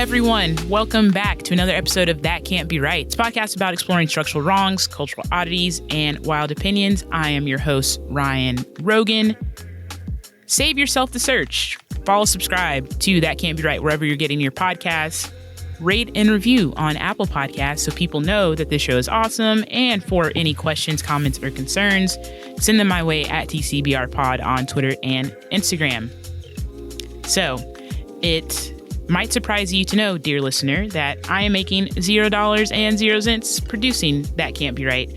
everyone. Welcome back to another episode of That Can't Be Right. It's a podcast about exploring structural wrongs, cultural oddities, and wild opinions. I am your host, Ryan Rogan. Save yourself the search. Follow, subscribe to That Can't Be Right wherever you're getting your podcasts. Rate and review on Apple Podcasts so people know that this show is awesome. And for any questions, comments, or concerns, send them my way at TCBRPod on Twitter and Instagram. So, it might surprise you to know, dear listener, that I am making $0 and 0 cents producing That Can't Be Right.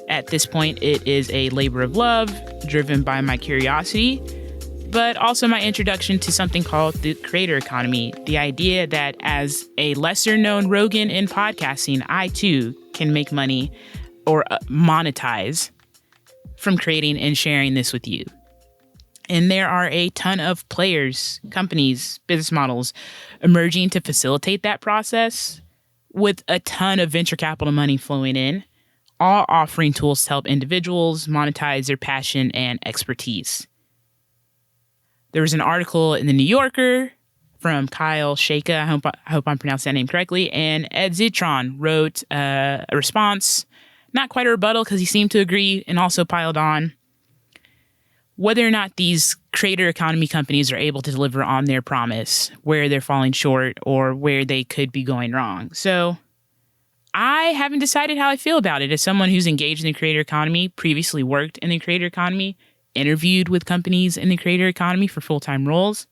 At this point, it is a labor of love driven by my curiosity, but also my introduction to something called the creator economy. The idea that as a lesser known Rogan in podcasting, I too can make money or monetize from creating and sharing this with you. And there are a ton of players, companies, business models emerging to facilitate that process with a ton of venture capital money flowing in, all offering tools to help individuals monetize their passion and expertise. There was an article in The New Yorker from Kyle Shaka, I hope I'm pronouncing that name correctly, and Ed Zitron wrote a response, not quite a rebuttal because he seemed to agree and also piled on whether or not these creator economy companies are able to deliver on their promise, where they're falling short, or where they could be going wrong. So I haven't decided how I feel about it. As someone who's engaged in the creator economy, previously worked in the creator economy, interviewed with companies in the creator economy for full-time roles.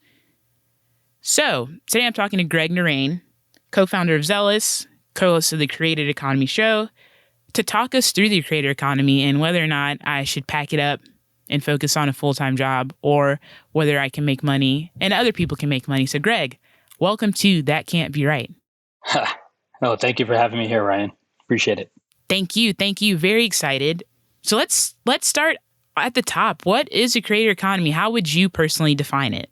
So today I'm talking to Greg Narain, co-founder of Zealous, co-host of the Creator Economy show, to talk us through the creator economy and whether or not I should pack it up and focus on a full-time job, or whether I can make money and other people can make money. So Greg, welcome to That Can't Be Right. Oh, thank you for having me here, Ryan. Appreciate it. Thank you. Very excited. So let's start at the top. What is a creator economy? How would you personally define it?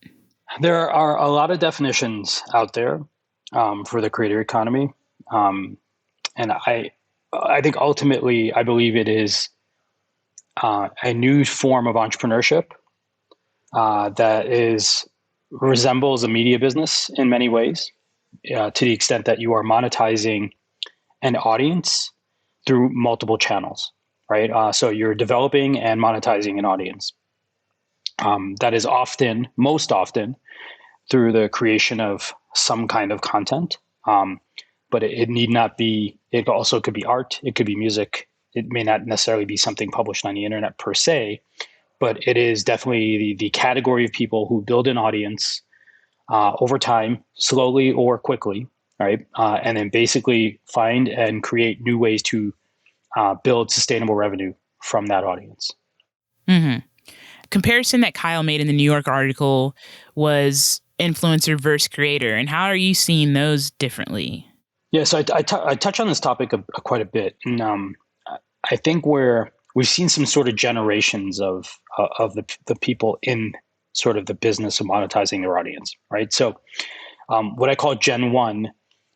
There are a lot of definitions out there for the creator economy. And I think ultimately, I believe it is a new form of entrepreneurship that resembles a media business in many ways, to the extent that you are monetizing an audience through multiple channels, right? So you're developing and monetizing an audience. That is most often, through the creation of some kind of content. But it need not be, it also could be art, it could be music. It may not necessarily be something published on the internet per se, but it is definitely the category of people who build an audience over time, slowly or quickly, right? And then basically find and create new ways to build sustainable revenue from that audience. Mm-hmm. Comparison that Kyle made in the New York article was influencer versus creator. And how are you seeing those differently? Yeah, so I touch on this topic quite a bit. And I think where we've seen some sort of generations of the people in sort of the business of monetizing their audience, right? So what I call Gen 1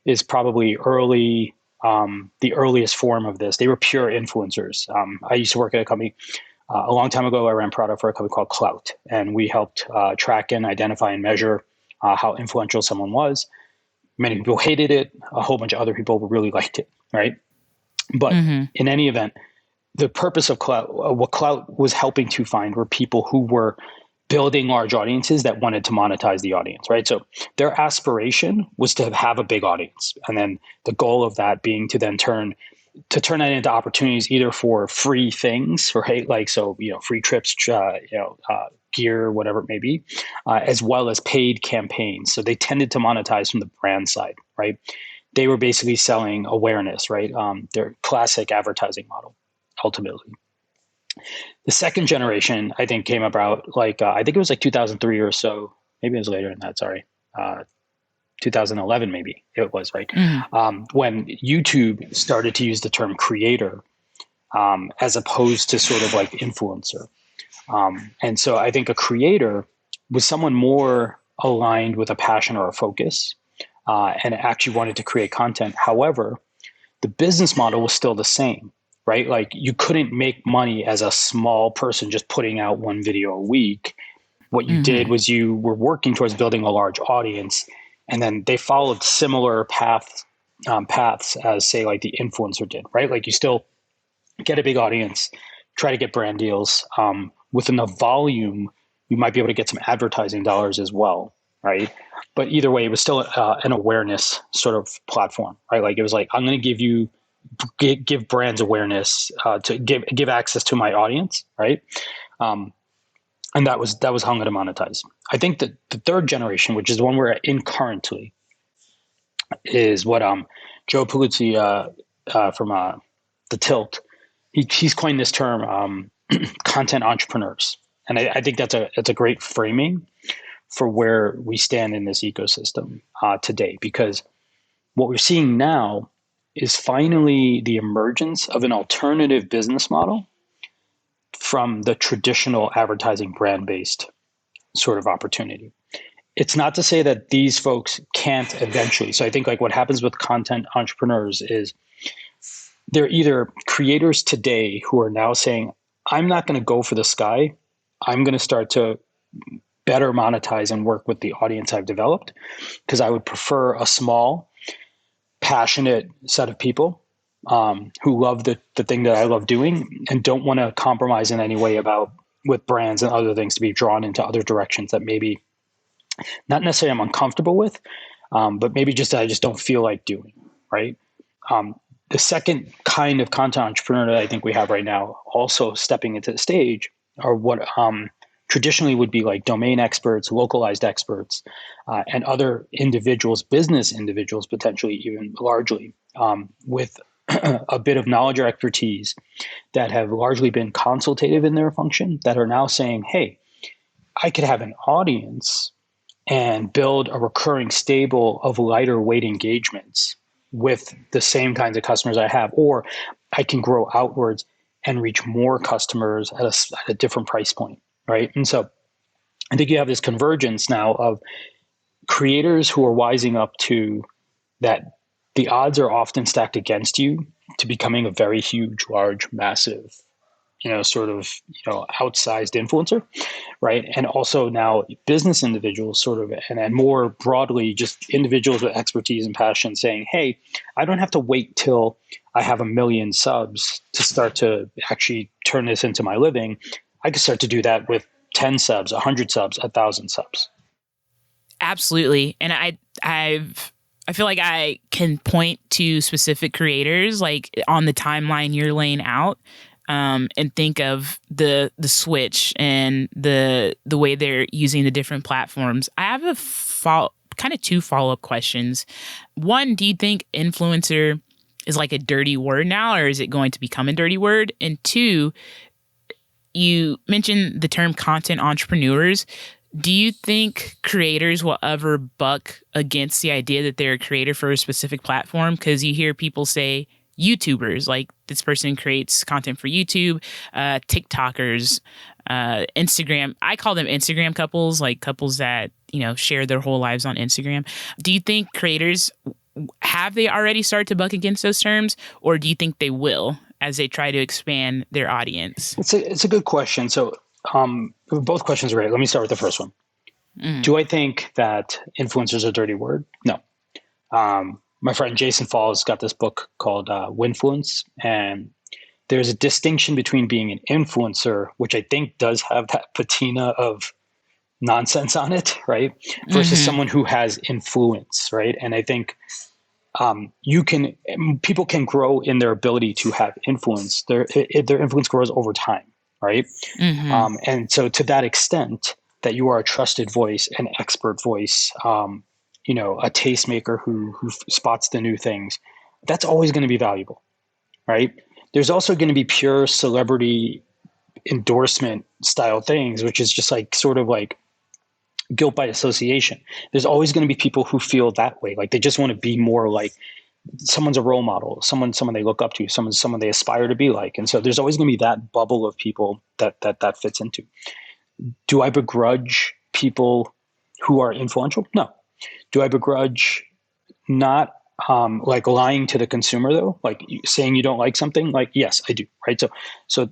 is probably the earliest form of this. They were pure influencers. I used to work at a company a long time ago. I ran product for a company called Clout, and we helped track and identify and measure how influential someone was. Many people hated it. A whole bunch of other people really liked it, right? But in any event, the purpose of Clout, what Clout was helping to find were people who were building large audiences that wanted to monetize the audience, right? So their aspiration was to have a big audience. And then the goal of that being to then turn that into opportunities either for free things, right? Like, so, free trips, gear, whatever it may be, as well as paid campaigns. So they tended to monetize from the brand side, right? They were basically selling awareness, right? Their classic advertising model, ultimately. The second generation, I think, came about I think it was 2003 or so. Maybe it was later than that, sorry. 2011, maybe it was, right? When YouTube started to use the term creator as opposed to sort of like influencer. And so I think a creator was someone more aligned with a passion or a focus and actually wanted to create content. However, the business model was still the same, right? Like you couldn't make money as a small person just putting out one video a week. What you did was you were working towards building a large audience and then they followed similar paths as, say, like the influencer did, right? Like you still get a big audience, try to get brand deals. With enough volume, you might be able to get some advertising dollars as well, right? But either way, it was still an awareness sort of platform, right? Like it was like, I'm going to give brands awareness, to give access to my audience, right? And that was hung to monetize. I think that the third generation, which is the one we're in currently, is what Joe Pulizzi from the Tilt, he's coined this term, content entrepreneurs, and I think that's a great framing for where we stand in this ecosystem today, because what we're seeing now is finally the emergence of an alternative business model from the traditional advertising brand-based sort of opportunity. It's not to say that these folks can't eventually. So I think like what happens with content entrepreneurs is they're either creators today who are now saying, I'm not going to go for the sky. I'm going to start to better monetize and work with the audience I've developed, because I would prefer a small, passionate set of people who love the thing that I love doing and don't want to compromise in any way with brands and other things to be drawn into other directions that maybe not necessarily I'm uncomfortable with, but maybe I just don't feel like doing, right? The second kind of content entrepreneur that I think we have right now also stepping into the stage are what traditionally would be like domain experts, localized experts, and other individuals, business individuals, potentially even largely, with a bit of knowledge or expertise that have largely been consultative in their function, that are now saying, hey, I could have an audience and build a recurring stable of lighter weight engagements with the same kinds of customers I have, or I can grow outwards and reach more customers at a different price point, right? And so I think you have this convergence now of creators who are wising up to that the odds are often stacked against you to becoming a very huge, large, massive, outsized influencer, right? And also now business individuals sort of, and more broadly, just individuals with expertise and passion saying, hey, I don't have to wait till I have 1 million subs to start to actually turn this into my living. I can start to do that with 10 subs, 100 subs, 1,000 subs. Absolutely. And I feel like I can point to specific creators like on the timeline you're laying out, and think of the switch and the way they're using the different platforms. I have kind of two follow-up questions. One, do you think influencer is like a dirty word now, or is it going to become a dirty word? And two, you mentioned the term content entrepreneurs. Do you think creators will ever buck against the idea that they're a creator for a specific platform? Because you hear people say YouTubers, like this person creates content for YouTube, TikTokers, Instagram. I call them Instagram couples, like couples that, share their whole lives on Instagram. Do you think creators, have they already started to buck against those terms, or do you think they will as they try to expand their audience? It's a good question. So both questions are great. Let me start with the first one. Do I think that influencers are a dirty word? No. My friend Jason Falls got this book called Winfluence, and there's a distinction between being an influencer, which I think does have that patina of nonsense on it, right? Versus someone who has influence, right? And I think people can grow in their ability to have influence. Their influence grows over time, right? And so to that extent that you are a trusted voice, an expert voice, a tastemaker who spots the new things, that's always going to be valuable, right? There's also going to be pure celebrity endorsement style things, which is just like sort of like guilt by association. There's always going to be people who feel that way. Like they just want to be more like someone's a role model, someone they look up to, someone they aspire to be like. And so there's always going to be that bubble of people that fits into. Do I begrudge people who are influential? No. Do I begrudge not like lying to the consumer though? Like saying you don't like something? Like, yes, I do. Right. So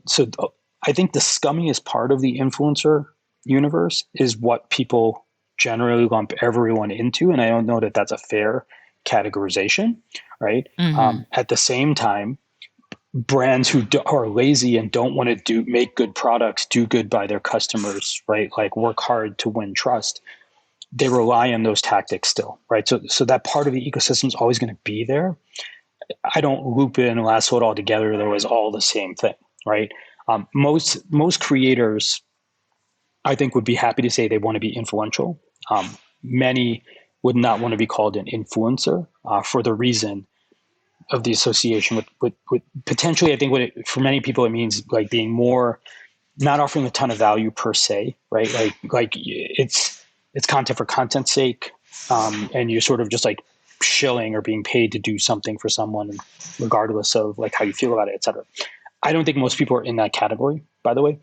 I think the scummiest part of the influencer universe is what people generally lump everyone into, and I don't know that that's a fair categorization, right? At the same time, brands who are lazy and don't want to make good products, do good by their customers, right? Like work hard to win trust. They rely on those tactics still, right? So that part of the ecosystem is always going to be there. I don't loop it and lasso it all together though as all the same thing, right? Most creators, I think, would be happy to say they want to be influential. Many would not want to be called an influencer for the reason of the association with potentially. I think for many people it means like being more, not offering a ton of value per se, right? Like it's content for content's sake, and you're sort of just like shilling or being paid to do something for someone, regardless of like how you feel about it, et cetera. I don't think most people are in that category, by the way,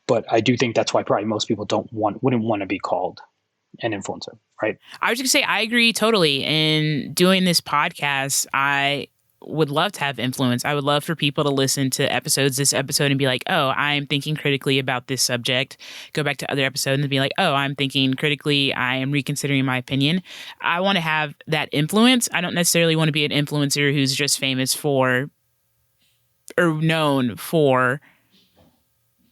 but I do think that's why probably most people wouldn't want to be called an influencer, right? I was going to say, I agree totally. In doing this podcast, I would love to have influence. I would love for people to listen to this episode and be like, oh, I'm thinking critically about this subject. Go back to other episodes and be like, oh, I'm thinking critically. I am reconsidering my opinion. I want to have that influence. I don't necessarily want to be an influencer who's just famous for or known for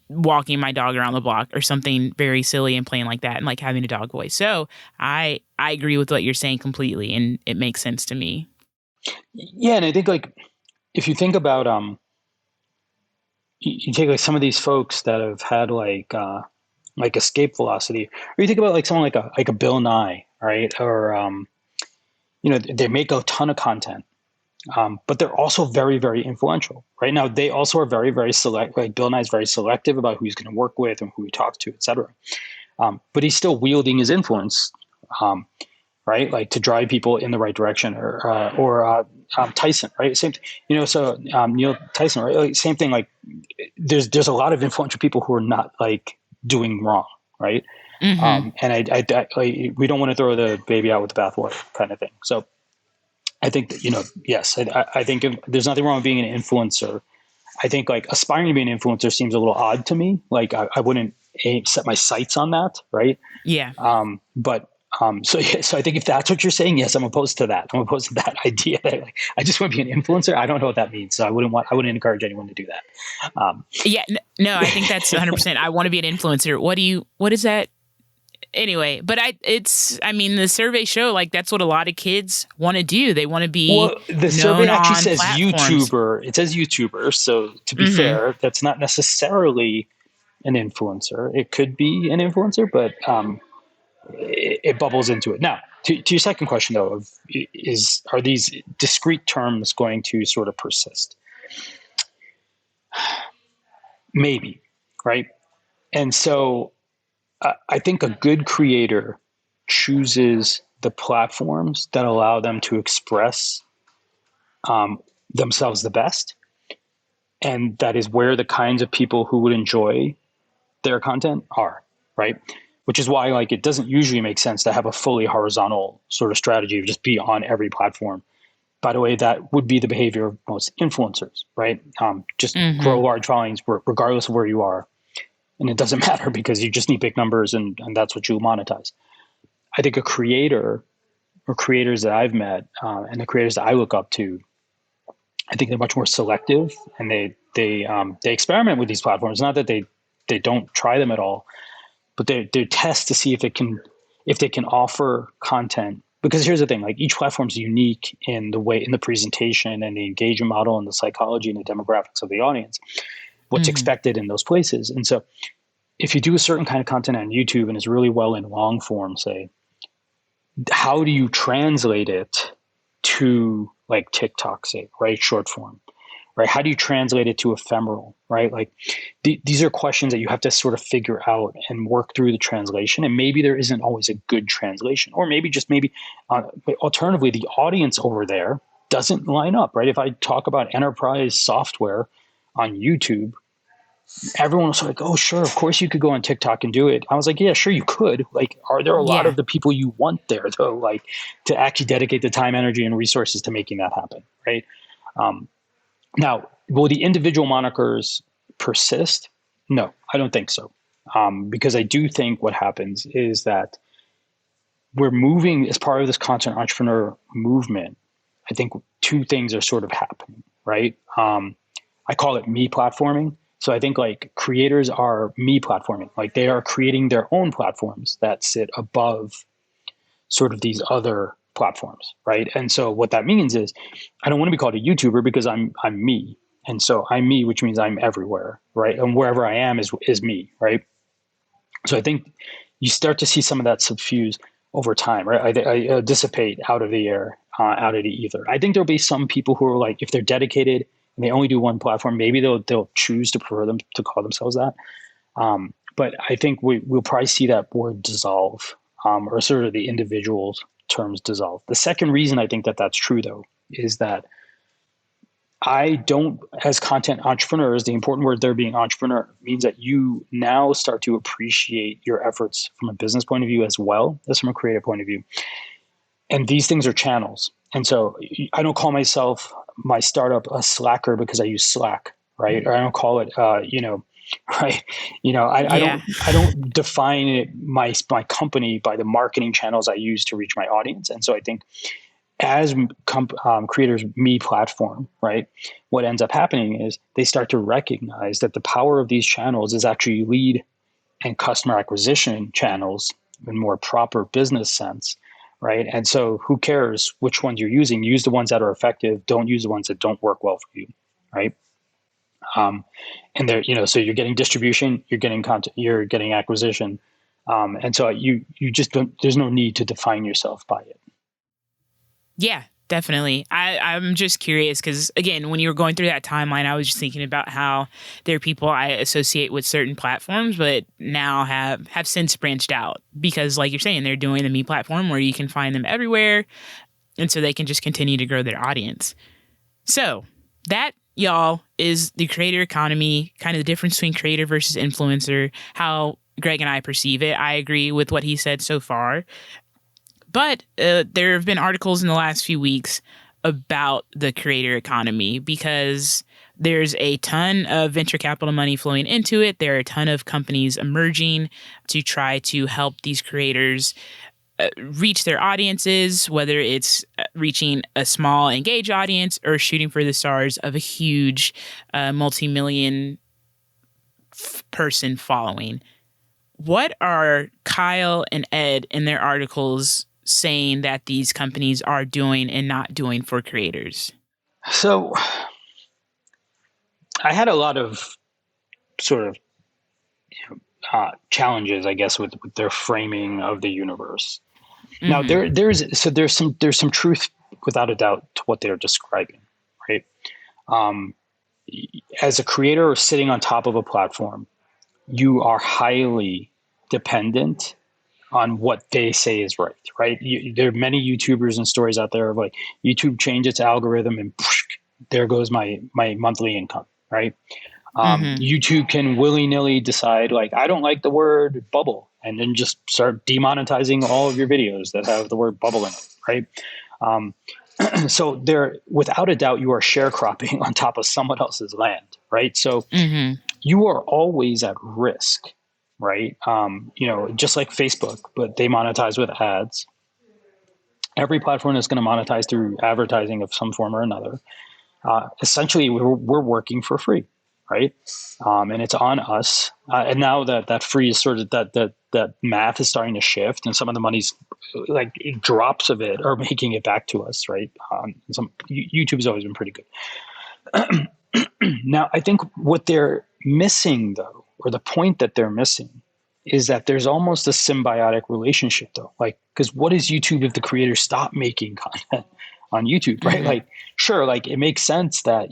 walking my dog around the block or something very silly and plain like that and like having a dog voice. So I agree with what you're saying completely, and it makes sense to me. Yeah, and I think like if you think about you take like some of these folks that have had like escape velocity, or you think about like someone like a Bill Nye, right? Or they make a ton of content. But they're also very, very influential. Right now, they also are very, very select. Like Bill Nye is very selective about who he's going to work with and who he talks to, et cetera. But he's still wielding his influence, right? Like to drive people in the right direction. Or Tyson, right? Same. So Neil Tyson, right? Like, same thing. Like there's a lot of influential people who are not like doing wrong, right? And we don't want to throw the baby out with the bathwater, kind of thing. So. I think that, yes, I think there's nothing wrong with being an influencer. I think like aspiring to be an influencer seems a little odd to me. Like I wouldn't set my sights on that. Right. Yeah. So I think if that's what you're saying, yes, I'm opposed to that. I'm opposed to that idea that like, I just want to be an influencer. I don't know what that means. So I wouldn't encourage anyone to do that. No, I think that's 100%. I want to be an influencer. What is that? Anyway, but the surveys show like that's what a lot of kids want to do. They want to be the survey actually says platforms. YouTuber. It says YouTuber. So to be fair, that's not necessarily an influencer. It could be an influencer, but it bubbles into it. Now, to your second question though, are these discrete terms going to sort of persist? Maybe, right? And so I think a good creator chooses the platforms that allow them to express themselves the best. And that is where the kinds of people who would enjoy their content are, right? Which is why like it doesn't usually make sense to have a fully horizontal sort of strategy of just be on every platform. By the way, that would be the behavior of most influencers, right? Just grow large followings regardless of where you are. And it doesn't matter because you just need big numbers and that's what you monetize. I think a creator or creators that I've met and the creators that I look up to, I think they're much more selective and they experiment with these platforms. Not that they don't try them at all, but they test to see if they can offer content. Because here's the thing, like each platform is unique in the presentation and the engagement model and the psychology and the demographics of the audience, what's expected in those places. And so if you do a certain kind of content on YouTube and it's really well in long form, say, how do you translate it to like TikTok, say, right? Short form, right? How do you translate it to ephemeral, right? Like these are questions that you have to sort of figure out and work through the translation. And maybe there isn't always a good translation, or maybe alternatively, the audience over there doesn't line up, right? If I talk about enterprise software on YouTube, everyone was like, oh, sure, of course you could go on TikTok and do it. I was like, yeah, sure you could. Like, are there a lot of the people you want there, though, like to actually dedicate the time, energy, and resources to making that happen, right? Now, will the individual monikers persist? No, I don't think so. Because I do think what happens is that we're moving as part of this content entrepreneur movement. I think two things are sort of happening, right? I call it me platforming. So I think like creators are me platforming, like they are creating their own platforms that sit above sort of these other platforms, right? And so what that means is I don't want to be called a YouTuber because I'm me. And so I'm me, which means I'm everywhere, right? And wherever I am is me, right? So I think you start to see some of that suffuse over time, right? I dissipate out of the air, out of the ether. I think there'll be some people who are like, if they're dedicated and they only do one platform, maybe they'll choose to prefer them to call themselves that. But I think we'll probably see that word dissolve, or sort of the individual's terms dissolve. The second reason I think that that's true, though, is that I don't, as content entrepreneurs, the important word there being entrepreneur means that you now start to appreciate your efforts from a business point of view as well as from a creative point of view. And these things are channels. And so I don't call my startup a Slacker because I use Slack, right? Or I don't call it, right? I don't define my company by the marketing channels I use to reach my audience. And so I think as creators me platform, right, what ends up happening is they start to recognize that the power of these channels is actually lead and customer acquisition channels in more proper business sense, right? And so who cares which ones you're using? Use the ones that are effective. Don't use the ones that don't work well for you, right? And there, so you're getting distribution, you're getting content, you're getting acquisition, and so you just don't. There's no need to define yourself by it. Yeah, definitely. I'm just curious because, again, when you were going through that timeline, I was just thinking about how there are people I associate with certain platforms, but now have since branched out because, like you're saying, they're doing the me platform where you can find them everywhere, and so they can just continue to grow their audience. So that, y'all, is the creator economy, kind of the difference between creator versus influencer, how Greg and I perceive it. I agree with what he said so far. But there have been articles in the last few weeks about the creator economy because there's a ton of venture capital money flowing into it. There are a ton of companies emerging to try to help these creators reach their audiences, whether it's reaching a small engaged audience or shooting for the stars of a huge multi-million person following. What are Kyle and Ed in their articles saying that these companies are doing and not doing for creators? So I had a lot of sort of challenges, I guess, with their framing of the universe. Mm-hmm. Now there's some truth without a doubt to what they're describing, right? As a creator sitting on top of a platform, you are highly dependent on what they say is right? There are many YouTubers and stories out there of like YouTube changed its algorithm and there goes my monthly income, right? YouTube can willy-nilly decide like, I don't like the word bubble and then just start demonetizing all of your videos that have the word bubble in it, right? So there, without a doubt, you are sharecropping on top of someone else's land, right? So you are always at risk. Right. Just like Facebook, but they monetize with ads. Every platform is going to monetize through advertising of some form or another. Essentially, we're working for free. Right. And it's on us. And now that free is sort of that math is starting to shift and some of the money's like drops of it are making it back to us. Right. YouTube has always been pretty good. Now, I think what they're missing, though, or the point that they're missing is that there's almost a symbiotic relationship, though. Like, because what is YouTube if the creators stop making content on YouTube, right? Like, sure, like it makes sense that,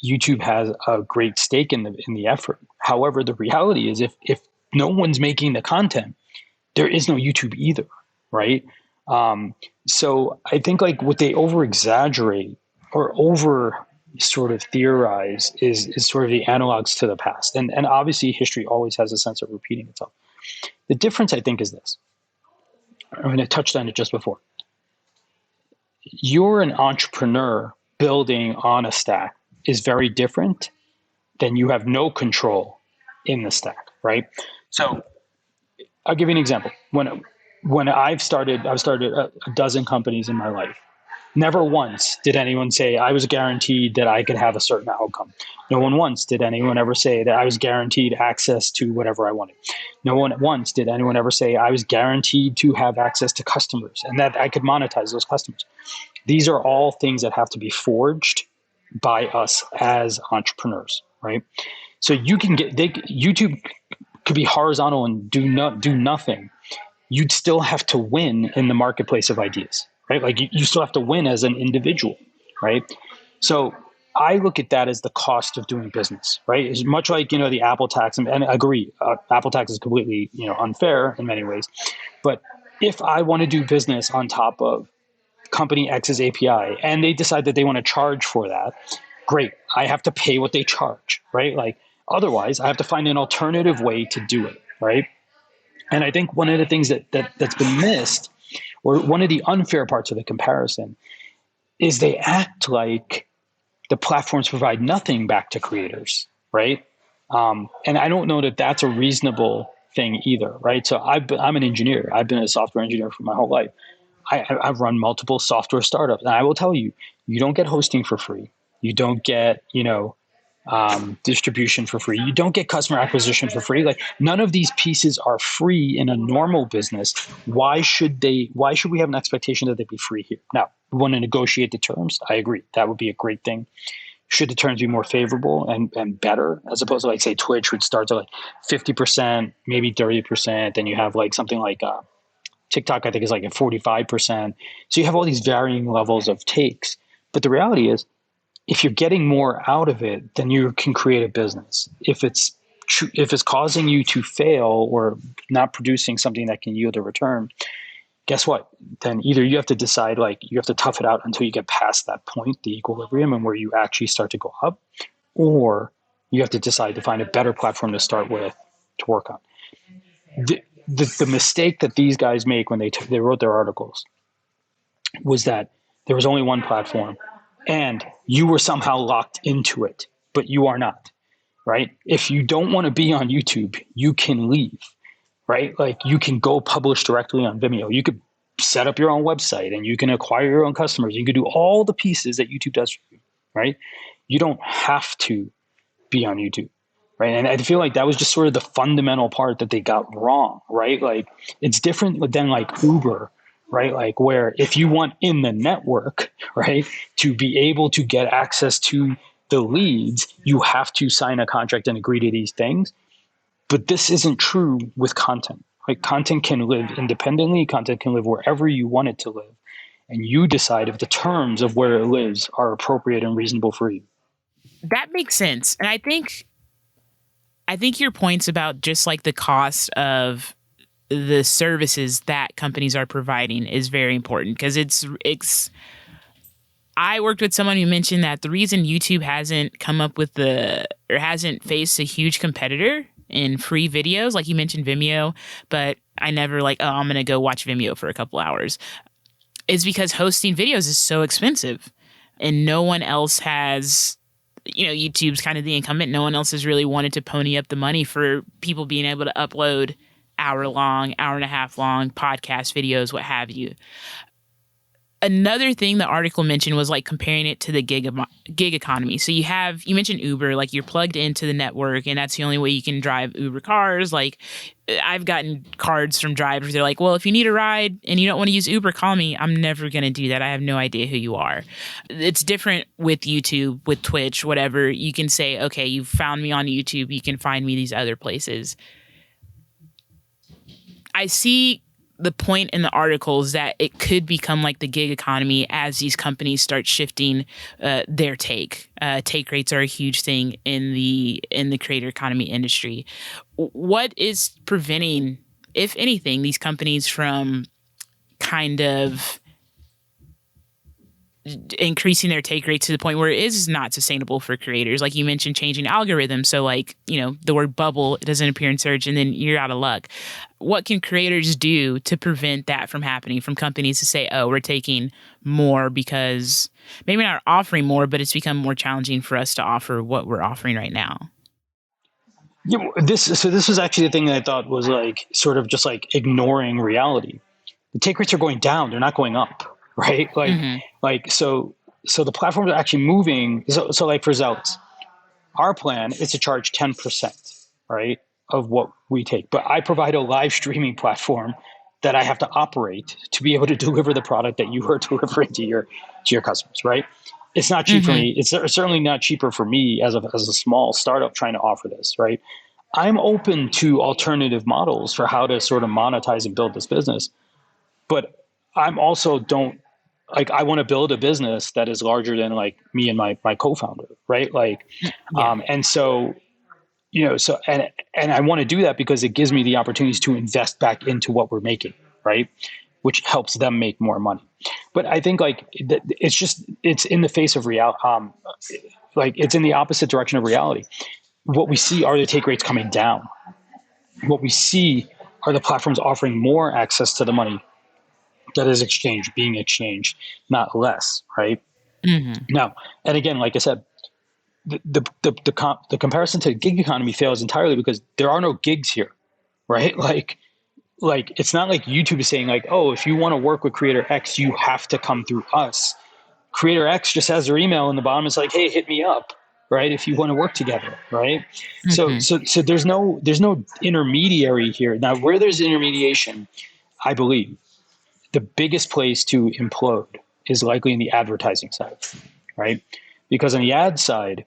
YouTube has a great stake in the effort. However, the reality is if no one's making the content, there is no YouTube either, right? So I think like what they over exaggerate or over sort of theorize is sort of the analogs to the past. And obviously history always has a sense of repeating itself. The difference, I think, is this. I mean, I touched on it just before. You're an entrepreneur building on a stack is very different than you have no control in the stack, right? So I'll give you an example. when I've started a dozen companies in my life. Never once did anyone say I was guaranteed that I could have a certain outcome. No one once did anyone ever say that I was guaranteed access to whatever I wanted. No one once did anyone ever say I was guaranteed to have access to customers and that I could monetize those customers. These are all things that have to be forged by us as entrepreneurs, right? So you can YouTube could be horizontal and do nothing. You'd still have to win in the marketplace of ideas, right? Like you still have to win as an individual, right? So I look at that as the cost of doing business, right? It's much like, the Apple tax, and I agree, Apple tax is completely, unfair in many ways. But if I want to do business on top of company X's API and they decide that they want to charge for that, great. I have to pay what they charge, right? Like otherwise I have to find an alternative way to do it, right? And I think one of the things that's been missed, or one of the unfair parts of the comparison, is they act like the platforms provide nothing back to creators, right? And I don't know that that's a reasonable thing either, right? So I'm an engineer. I've been a software engineer for my whole life. I've run multiple software startups, and I will tell you, you don't get hosting for free. You don't get, distribution for free. You don't get customer acquisition for free. Like none of these pieces are free in a normal business. Why should we have an expectation that they'd be free here? Now, we want to negotiate the terms. I agree. That would be a great thing. Should the terms be more favorable and better, as opposed to like, say, Twitch would start to like 50%, maybe 30%. Then you have like something like TikTok, I think, is like at 45%. So you have all these varying levels of takes. But the reality is, if you're getting more out of it, then you can create a business. If it's causing you to fail or not producing something that can yield a return, guess what? Then either you have to decide, like, you have to tough it out until you get past that point, the equilibrium, and where you actually start to go up, or you have to decide to find a better platform to start with to work on. The mistake that these guys make when they wrote their articles was that there was only one platform and you were somehow locked into it, but you are not, right? If you don't want to be on YouTube, you can leave, right? Like you can go publish directly on Vimeo. You could set up your own website and you can acquire your own customers. You can do all the pieces that YouTube does for you, right? You don't have to be on YouTube. Right. And I feel like that was just sort of the fundamental part that they got wrong. Right. Like it's different than like Uber. Right. Like where if you want in the network, right, to be able to get access to the leads, you have to sign a contract and agree to these things. But this isn't true with content. Like content can live independently. Content can live wherever you want it to live. And you decide if the terms of where it lives are appropriate and reasonable for you. That makes sense. And I think your points about just like the cost of the services that companies are providing is very important because it's I worked with someone who mentioned that the reason YouTube hasn't come up with hasn't faced a huge competitor in free videos, like you mentioned Vimeo, but I never I'm going to go watch Vimeo for a couple hours, is because hosting videos is so expensive and no one else has. YouTube's kind of the incumbent. No one else has really wanted to pony up the money for people being able to upload hour and a half long podcast videos, what have you. Another thing the article mentioned was like comparing it to the gig economy. So you mentioned Uber, like you're plugged into the network and that's the only way you can drive Uber cars. Like I've gotten cards from drivers. They're like, well, if you need a ride and you don't want to use Uber, call me. I'm never going to do that. I have no idea who you are. It's different with YouTube, with Twitch, whatever. You can say, okay, you found me on YouTube. You can find me these other places. I see the point in the articles that it could become like the gig economy as these companies start shifting their take. Take rates are a huge thing in the creator economy industry. What is preventing, if anything, these companies from kind of increasing their take rate to the point where it is not sustainable for creators? Like you mentioned, changing algorithms. So like, the word bubble, it doesn't appear in search and then you're out of luck. What can creators do to prevent that from happening, from companies to say, oh, we're taking more because maybe not offering more, but it's become more challenging for us to offer what we're offering right now? Yeah, this was actually the thing that I thought was like sort of just like ignoring reality. the take rates are going down. They're not going up, right? So the platforms are actually moving. So like for Zealous, our plan is to charge 10%, right, of what we take. But I provide a live streaming platform that I have to operate to be able to deliver the product that you are delivering to your customers, right? It's not cheap for me. It's certainly not cheaper for me as a small startup trying to offer this, right? I'm open to alternative models for how to sort of monetize and build this business, but I'm also don't like, I want to build a business that is larger than like me and my co-founder, right? Like, and so, and I want to do that because it gives me the opportunities to invest back into what we're making, right? Which helps them make more money. But I think like it's in the face of reality. Like it's in the opposite direction of reality. What we see are the take rates coming down. What we see are the platforms offering more access to the money that is being exchanged, not less, right? Now, and again, like I said, the comparison to the gig economy fails entirely because there are no gigs here, right? Like it's not like YouTube is saying like, oh, if you want to work with creator X, you have to come through us. Creator X just has their email in the bottom. It's like, hey, hit me up, right? If you want to work together, right? So there's no intermediary here. Now, where there's intermediation, I believe the biggest place to implode is likely in the advertising side, right? Because on the ad side,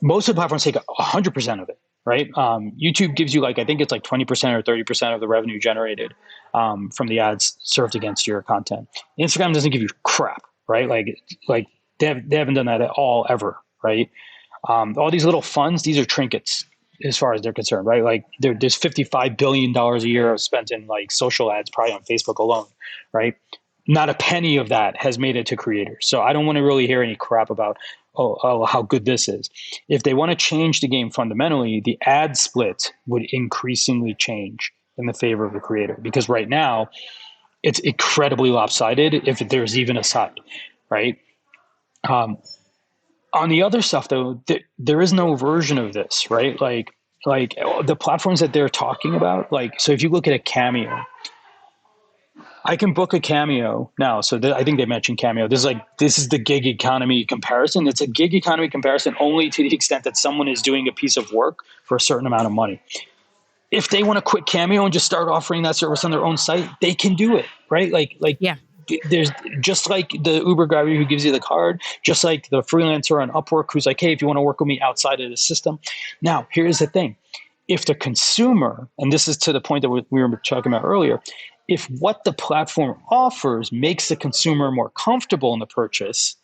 most of the platforms take 100% of it, right? YouTube gives you like, I think it's like 20% or 30% of the revenue generated from the ads served against your content. Instagram doesn't give you crap, right? Like they haven't done that at all ever, right? All these little funds, these are trinkets as far as they're concerned, right? Like there's $55 billion a year spent in like social ads, probably on Facebook alone, right? Not a penny of that has made it to creators. So I don't want to really hear any crap about, oh, how good this is. If they want to change the game fundamentally, the ad split would increasingly change in the favor of the creator. Because right now, it's incredibly lopsided if there's even a side, right? On the other stuff, though, there is no version of this, right? Like the platforms that they're talking about, like, so if you look at a Cameo, I can book a Cameo now. So I think they mentioned Cameo. This is the gig economy comparison. It's a gig economy comparison only to the extent that someone is doing a piece of work for a certain amount of money. If they want to quit Cameo and just start offering that service on their own site, they can do it, right? Yeah. There's just like the Uber driver who gives you the card, just like the freelancer on Upwork who's like, hey, if you want to work with me outside of the system. Now, here's the thing. If the consumer, and this is to the point that we were talking about earlier, if what the platform offers makes the consumer more comfortable in the purchase,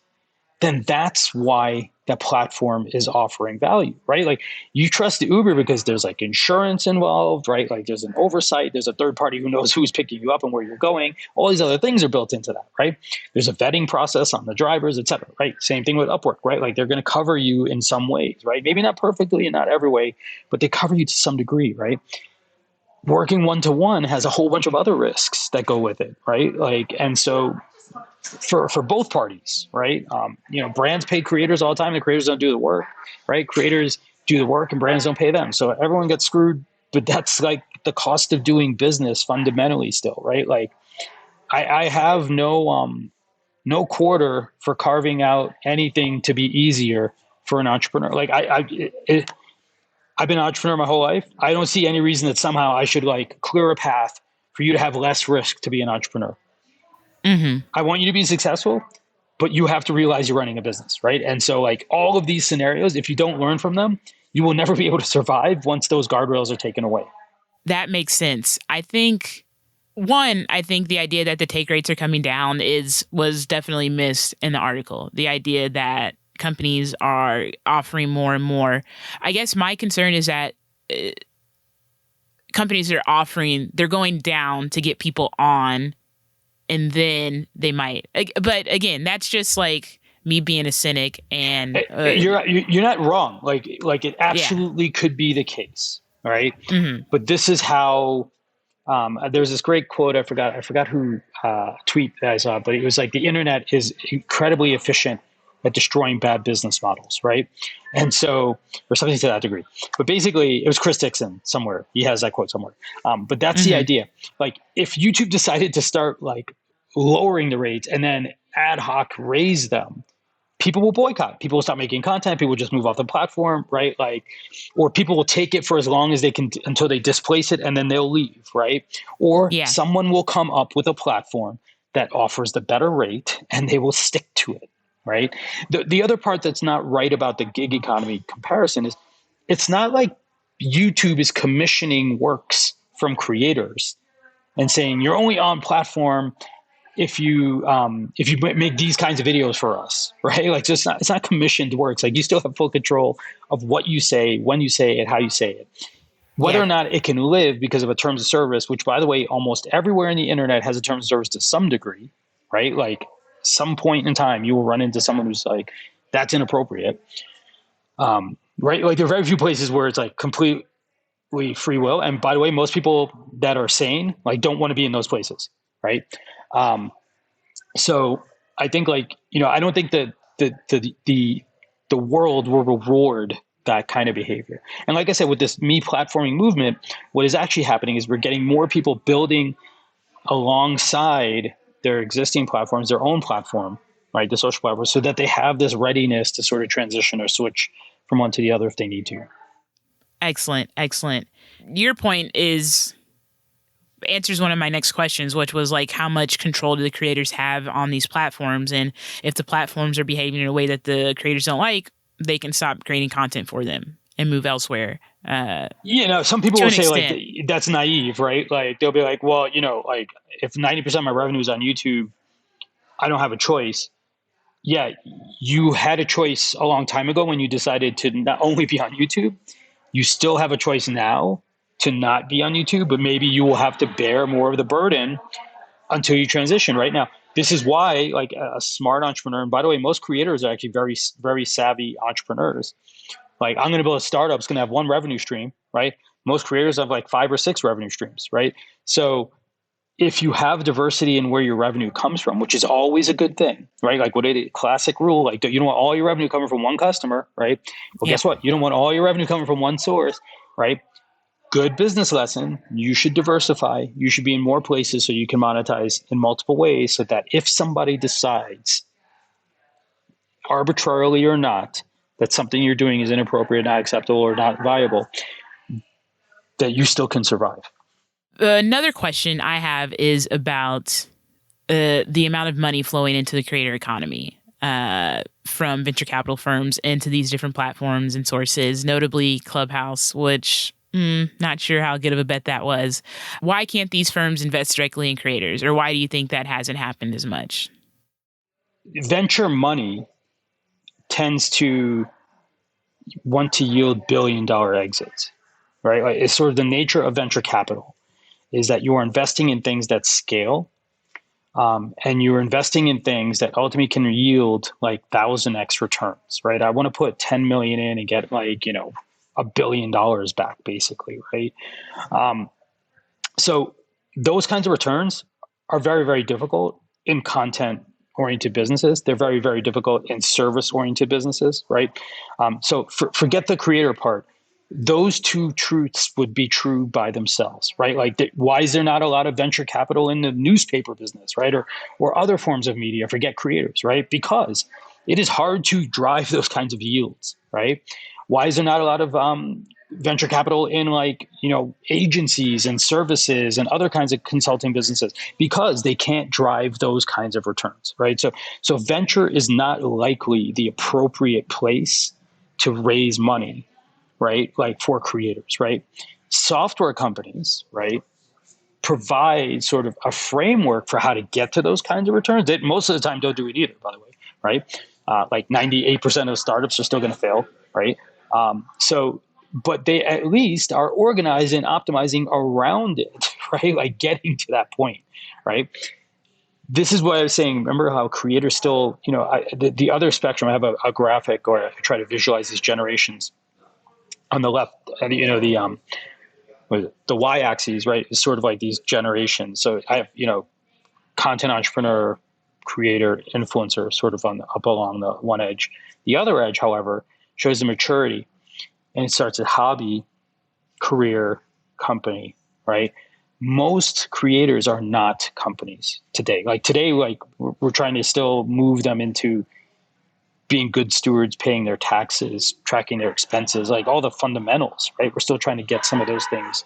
then that's why the platform is offering value, right? Like you trust the Uber because there's like insurance involved, right? Like there's an oversight, there's a third party who knows who's picking you up and where you're going. All these other things are built into that, right? There's a vetting process on the drivers, et cetera, right? Same thing with Upwork, right? Like they're going to cover you in some ways, right? Maybe not perfectly and not every way, but they cover you to some degree, right? Working one-to-one has a whole bunch of other risks that go with it, right? Like, and so for both parties, right? Brands pay creators all the time. The creators don't do the work, right? Creators do the work and brands don't pay them. So everyone gets screwed, but that's like the cost of doing business fundamentally still, right? Like I have no quarter for carving out anything to be easier for an entrepreneur. Like I've been an entrepreneur my whole life. I don't see any reason that somehow I should like clear a path for you to have less risk to be an entrepreneur. I want you to be successful, but you have to realize you're running a business, right? And so like all of these scenarios, if you don't learn from them, you will never be able to survive once those guardrails are taken away. That makes sense. I think the idea that the take rates are coming down was definitely missed in the article. The idea that companies are offering more and more. I guess my concern is that companies they're going down to get people on, and then they might. But again, that's just like me being a cynic. And you're not wrong. Like it absolutely could be the case, all right? But this is how. There's this great quote. I forgot who tweet that I saw, but it was like the internet is incredibly efficient at destroying bad business models, right? And so, or something to that degree. But basically, it was Chris Dixon somewhere. He has that quote somewhere. But that's the idea. Like, if YouTube decided to start like lowering the rates and then ad hoc raise them, people will boycott. People will stop making content. People will just move off the platform, right? Like, or people will take it for as long as they can until they displace it, and then they'll leave, right? Or someone will come up with a platform that offers the better rate, and they will stick to it, right? The other part that's not right about the gig economy comparison is it's not like YouTube is commissioning works from creators and saying you're only on platform if you make these kinds of videos for us, right? Like, it's not commissioned works. Like, you still have full control of what you say, when you say it, how you say it, whether or not it can live because of a terms of service, which, by the way, almost everywhere in the internet has a terms of service to some degree, right? Like, some point in time you will run into someone who's like, that's inappropriate, right? Like, there are very few places where it's like completely free will. And by the way, most people that are sane like don't want to be in those places, right? So I think, like, I don't think that the world will reward that kind of behavior. And like I said, with this me platforming movement, what is actually happening is we're getting more people building alongside their existing platforms, their own platform, right? The social platform, so that they have this readiness to sort of transition or switch from one to the other if they need to. Excellent. Your point answers one of my next questions, which was like, how much control do the creators have on these platforms? And if the platforms are behaving in a way that the creators don't like, they can stop creating content for them and move elsewhere. Some people will say like, that's naive, right? Like, they'll be like, well, like, if 90% of my revenue is on YouTube, I don't have a choice. Yeah, you had a choice a long time ago when you decided to not only be on YouTube. You still have a choice now to not be on YouTube, but maybe you will have to bear more of the burden until you transition. Right now, this is why, like, a smart entrepreneur, and by the way, most creators are actually very, very savvy entrepreneurs. Like, I'm going to build a startup. It's going to have one revenue stream, right? Most creators have like 5 or 6 revenue streams, right? So if you have diversity in where your revenue comes from, which is always a good thing, right? Like, what a classic rule, like, you don't want all your revenue coming from one customer, right? Well, guess what? You don't want all your revenue coming from one source, right? Good business lesson. You should diversify. You should be in more places so you can monetize in multiple ways, so that if somebody decides, arbitrarily or not, that something you're doing is inappropriate, not acceptable, or not viable, that you still can survive. Another question I have is about the amount of money flowing into the creator economy from venture capital firms into these different platforms and sources, notably Clubhouse, which not sure how good of a bet that was. Why can't these firms invest directly in creators, or why do you think that hasn't happened as much? Venture money tends to want to yield billion-dollar exits, right? Like, it's sort of the nature of venture capital, is that you are investing in things that scale, and you're investing in things that ultimately can yield like 1,000x returns, right? I want to put 10 million in and get like, $1 billion back, basically, right? So those kinds of returns are very, very difficult in content-oriented businesses. They're very, very difficult in service-oriented businesses, right? So forget the creator part. Those two truths would be true by themselves, right? Like, why is there not a lot of venture capital in the newspaper business, right? Or other forms of media? Forget creators, right? Because it is hard to drive those kinds of yields, right? Why is there not a lot of venture capital in, like, agencies and services and other kinds of consulting businesses? Because they can't drive those kinds of returns, right? So venture is not likely the appropriate place to raise money, right? Like, for creators, right? Software companies, right, provide sort of a framework for how to get to those kinds of returns. They most of the time don't do it either, by the way, right? Like 98% of startups are still going to fail, right? But they at least are organized and optimizing around it, right? Like, getting to that point, right? This is what I was saying. Remember how creators still, the other spectrum, I have a graphic, or I try to visualize these generations. On the left, the y-axis, right, is sort of like these generations. So I have, content entrepreneur, creator, influencer, sort of up along the one edge. The other edge, however, shows the maturity, and it starts at hobby, career, company, right? Most creators are not companies today. Like today, like we're trying to still move them into being good stewards, paying their taxes, tracking their expenses, like all the fundamentals, right? We're still trying to get some of those things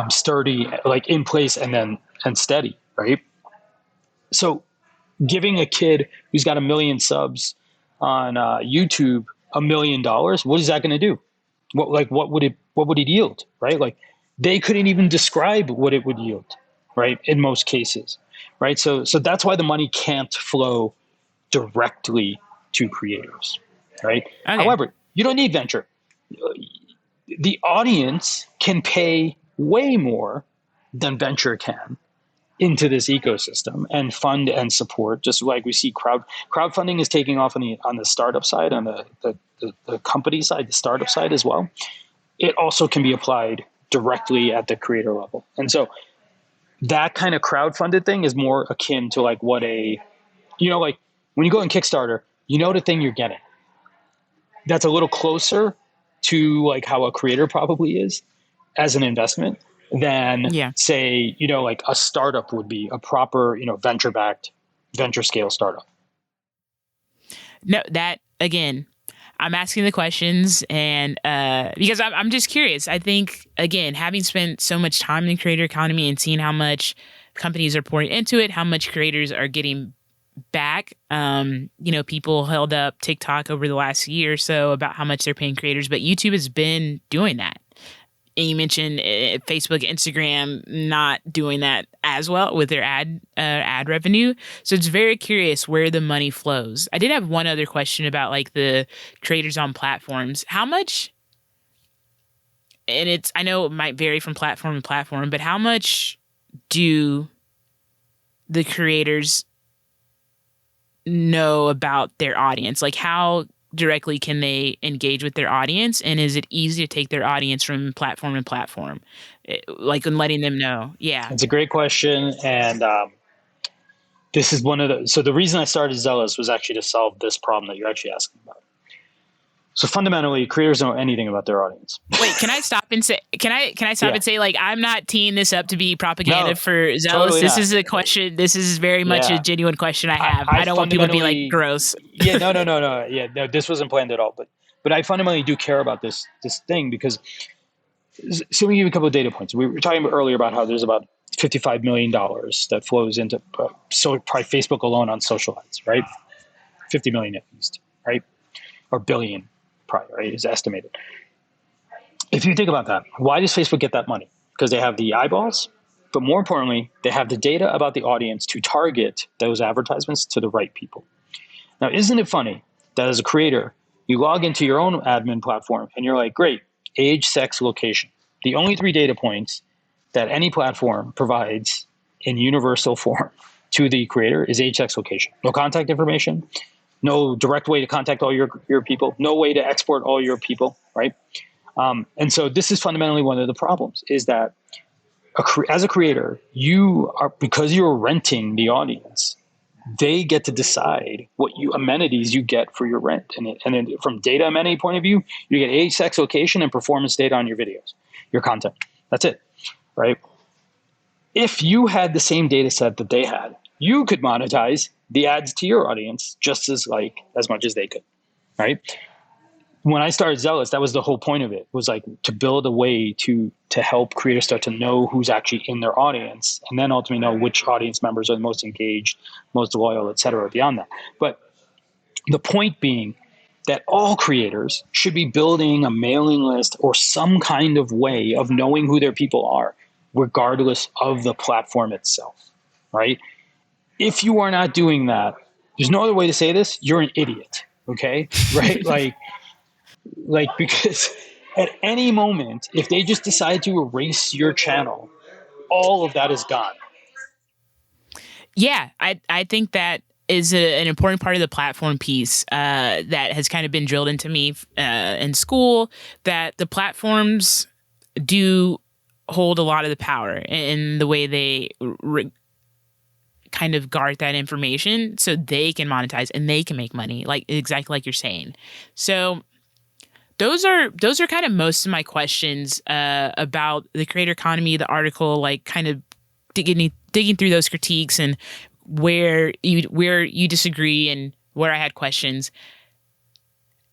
sturdy, like in place and steady, right? So giving a kid who's got 1 million subs on YouTube $1 million, what is that going to do? What would it yield, right? Like they couldn't even describe what it would yield, right? In most cases, right? So that's why the money can't flow directly to creators, right? Okay. However, you don't need venture. The audience can pay way more than venture can into this ecosystem and fund and support, just like we see crowdfunding is taking off on the startup side, on the company side, the startup side as well. It also can be applied directly at the creator level. And so that kind of crowdfunded thing is more akin to like what like when you go on Kickstarter, you know the thing you're getting. That's a little closer to like how a creator probably is as an investment than say, like a startup would be, a proper, venture-backed, venture-scale startup. No, that, again, I'm asking the questions and because I'm just curious. I think, again, having spent so much time in the creator economy and seeing how much companies are pouring into it, how much creators are getting back, people held up TikTok over the last year or so about how much they're paying creators, but YouTube has been doing that. And you mentioned Facebook, Instagram not doing that as well with their ad revenue. So it's very curious where the money flows. I did have one other question about like the creators on platforms. How much, and I know it might vary from platform to platform, but how much do the creators know about their audience? Like how directly can they engage with their audience, and is it easy to take their audience from platform to platform, like in letting them know? Yeah, it's a great question, and this is one of the. So the reason I started Zealous was actually to solve this problem that you're actually asking about. So fundamentally, creators don't know anything about their audience. Wait, can I stop and say? Can I stop and say, like, I'm not teeing this up to be propaganda for Zealous. Totally this not. Is a question. This is very much a genuine question I have. I don't want people to be like gross. No. Yeah, no, this wasn't planned at all. But I fundamentally do care about this thing because. So let me give you a couple of data points. We were talking earlier about how there's about $55 million that flows into so probably Facebook alone on social ads, right? 50 million at least, right? Or billion, probably, right? Is estimated. If you think about that, why does Facebook get that money? Because they have the eyeballs, but more importantly, they have the data about the audience to target those advertisements to the right people. Now, isn't it funny that as a creator, you log into your own admin platform and you're like, great, age, sex, location. The only 3 data points that any platform provides in universal form to the creator is age, sex, location. No contact information, no direct way to contact all your people, no way to export all your people, right? And so this is fundamentally one of the problems is that as a creator, because you're renting the audience, they get to decide what amenities you get for your rent. And then from data amenity point of view, you get age, sex, location, and performance data on your videos, your content. That's it, right? If you had the same data set that they had, you could monetize the ads to your audience just as much as they could, right? When I started Zealous, that was the whole point of it, was like to build a way to help creators start to know who's actually in their audience and then ultimately know which audience members are the most engaged, most loyal, et cetera, beyond that. But the point being that all creators should be building a mailing list or some kind of way of knowing who their people are, regardless of the platform itself, right? If you are not doing that, there's no other way to say this, you're an idiot, okay? Right? Because at any moment, if they just decide to erase your channel, all of that is gone. Yeah, I think that is an important part of the platform piece that has kind of been drilled into me in school, that the platforms do hold a lot of the power in the way they kind of guard that information so they can monetize and they can make money, like exactly like you're saying. So those are kind of most of my questions about the creator economy, the article, like kind of digging through those critiques and where you disagree and where I had questions.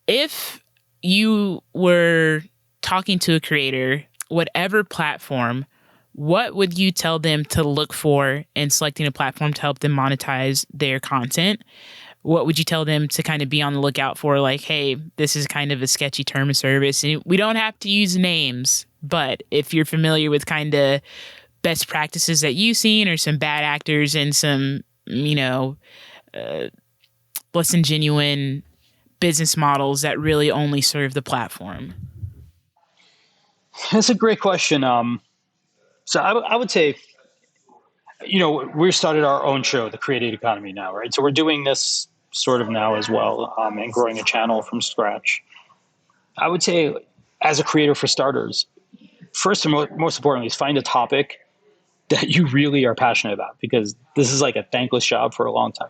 If you were talking to a creator, whatever platform, what would you tell them to look for in selecting a platform to help them monetize their content? What would you tell them to kind of be on the lookout for? Like, hey, this is kind of a sketchy term of service. And we don't have to use names, but if you're familiar with kind of best practices that you've seen or some bad actors and some, less than genuine business models that really only serve the platform? That's a great question. So I would say, we started our own show, The Creative Economy now, right? So we're doing this sort of now as well, and growing a channel from scratch. I would say, as a creator, for starters, first and most importantly, is find a topic that you really are passionate about, because this is like a thankless job for a long time,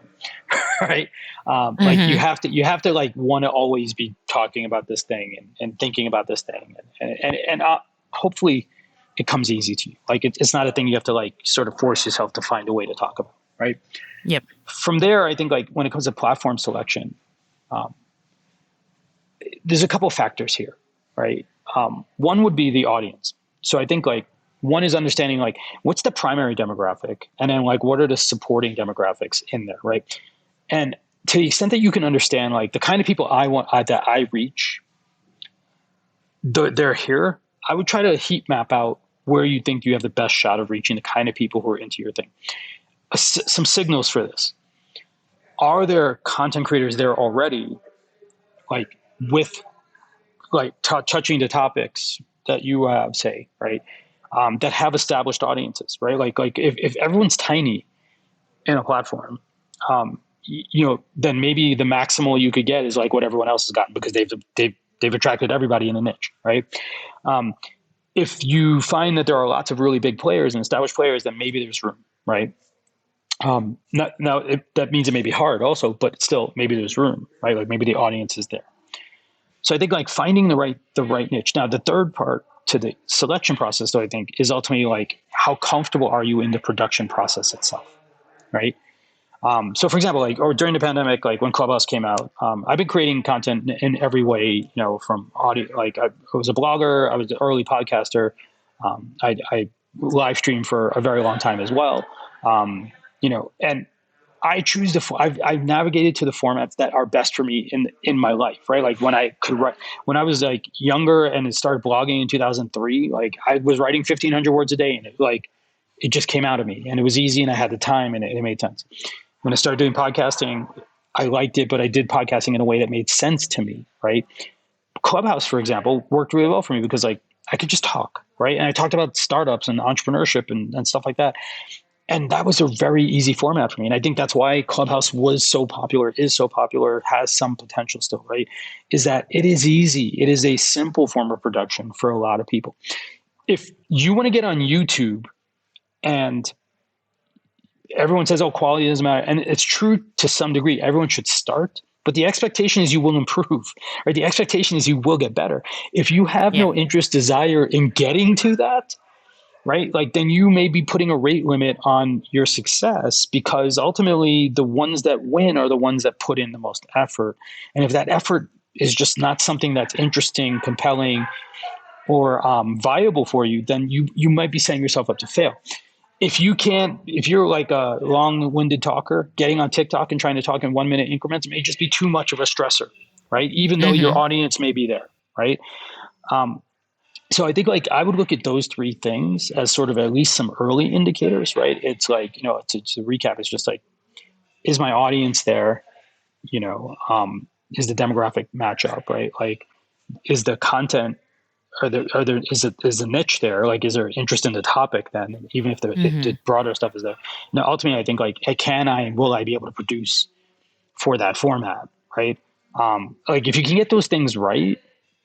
right? Like you have to like want to always be talking about this thing and thinking about this thing, and hopefully it comes easy to you. Like it's not a thing you have to like sort of force yourself to find a way to talk about, right? Yep. From there, I think like when it comes to platform selection, there's a couple of factors here, right? One would be the audience. So I think like one is understanding like what's the primary demographic, and then like what are the supporting demographics in there, right? And to the extent that you can understand like the kind of people that I reach, they're here. I would try to heat map out where you think you have the best shot of reaching the kind of people who are into your thing. Some signals for this: are there content creators there already, like with like touching the topics that you have, say, right? That have established audiences, right? Like if everyone's tiny in a platform, then maybe the maximal you could get is like what everyone else has gotten, because they've attracted everybody in the niche, right? If you find that there are lots of really big players and established players, then maybe there's room, right? That means it may be hard also, but still maybe there's room, right? Like maybe the audience is there. So I think like finding the right niche. Now, the third part to the selection process, though, I think is ultimately like how comfortable are you in the production process itself, right? So for example, like, or during the pandemic, like when Clubhouse came out, I've been creating content in every way, from audio, like I was a blogger, I was an early podcaster. I live streamed for a very long time as well. And I choose I've navigated to the formats that are best for me in my life, right? Like when I could write, when I was like younger and started blogging in 2003, like I was writing 1,500 words a day, and it just came out of me, and it was easy, and I had the time, and it made sense. When I started doing podcasting, I liked it, but I did podcasting in a way that made sense to me, right? Clubhouse, for example, worked really well for me because like I could just talk, right? And I talked about startups and entrepreneurship and stuff like that. And that was a very easy format for me. And I think that's why Clubhouse is so popular, has some potential still, right? Is that it is easy. It is a simple form of production for a lot of people. If you want to get on YouTube and everyone says, oh, quality doesn't matter. And it's true to some degree, everyone should start, but the expectation is you will improve, right? The expectation is you will get better. If you have no interest, desire in getting to that, right? Like then you may be putting a rate limit on your success, because ultimately the ones that win are the ones that put in the most effort. And if that effort is just not something that's interesting, compelling, or viable for you, then you might be setting yourself up to fail. If you're like a long-winded talker, getting on TikTok and trying to talk in 1 minute increments may just be too much of a stressor, right? Even though your audience may be there, right? So I think like I would look at those three things as sort of at least some early indicators, right? It's like, to recap, it's just like, is my audience there? Is the demographic matchup, right? Like, is the content, is the niche there? Like, is there interest in the topic then, even if the broader stuff is there? Now, ultimately, I think like, will I be able to produce for that format, right? Like if you can get those things right,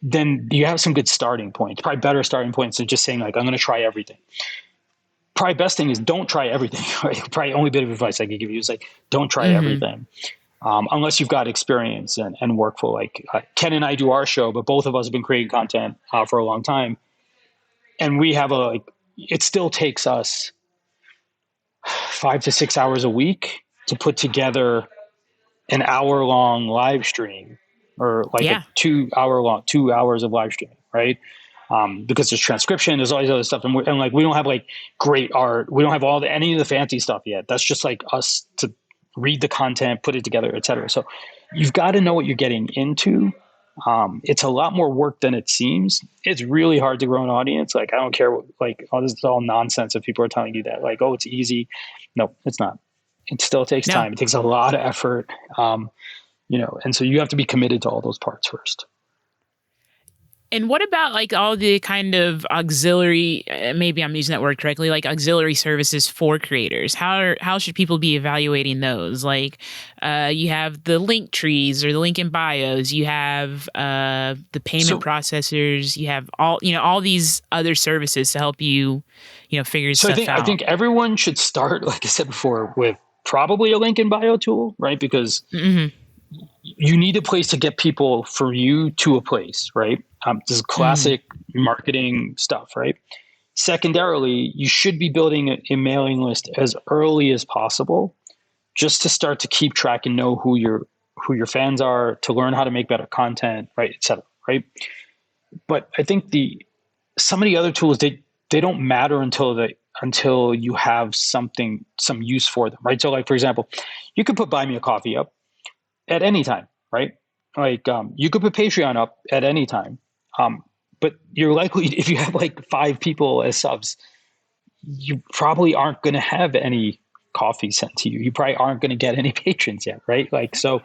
then you have some good starting points, probably better starting points than just saying like, I'm going to try everything. probably best thing is don't try everything. Right? Probably only bit of advice I could give you is like, don't try everything. Unless you've got experience and workflow. Like Ken and I do our show, but both of us have been creating content for a long time. And we have it still takes us 5 to 6 hours a week to put together an hour-long live stream, or like a 2 hours of live streaming, right? Because there's transcription, there's all these other stuff, and we don't have like great art, we don't have any of the fancy stuff yet. That's just like us to read the content, put it together, et cetera. So you've got to know what you're getting into. It's a lot more work than it seems. It's really hard to grow an audience. Like, I don't care what, like, this is all nonsense if people are telling you that, like, oh, it's easy. No, it's not. It still takes time. It takes a lot of effort. And so you have to be committed to all those parts first. And what about like all the kind of auxiliary, maybe I'm using that word correctly, like auxiliary services for creators? How should people be evaluating those? Like you have the link trees or the link in bios, you have the payment processors, you have all these other services to help you, figure stuff out. I think everyone should start, like I said before, with probably a link in bio tool, right? Because you need a place to get people from you to a place, right? This is classic marketing stuff, right? Secondarily, you should be building a mailing list as early as possible, just to start to keep track and know who your fans are, to learn how to make better content, right, et cetera, right? But I think some of the other tools, they don't matter until you have some use for them, right? So, like, for example, you could put Buy Me a Coffee up at any time, right? Like you could put Patreon up at any time. But you're likely, if you have like 5 people as subs, you probably aren't going to have any coffee sent to you. You probably aren't going to get any patrons yet, right? Like, so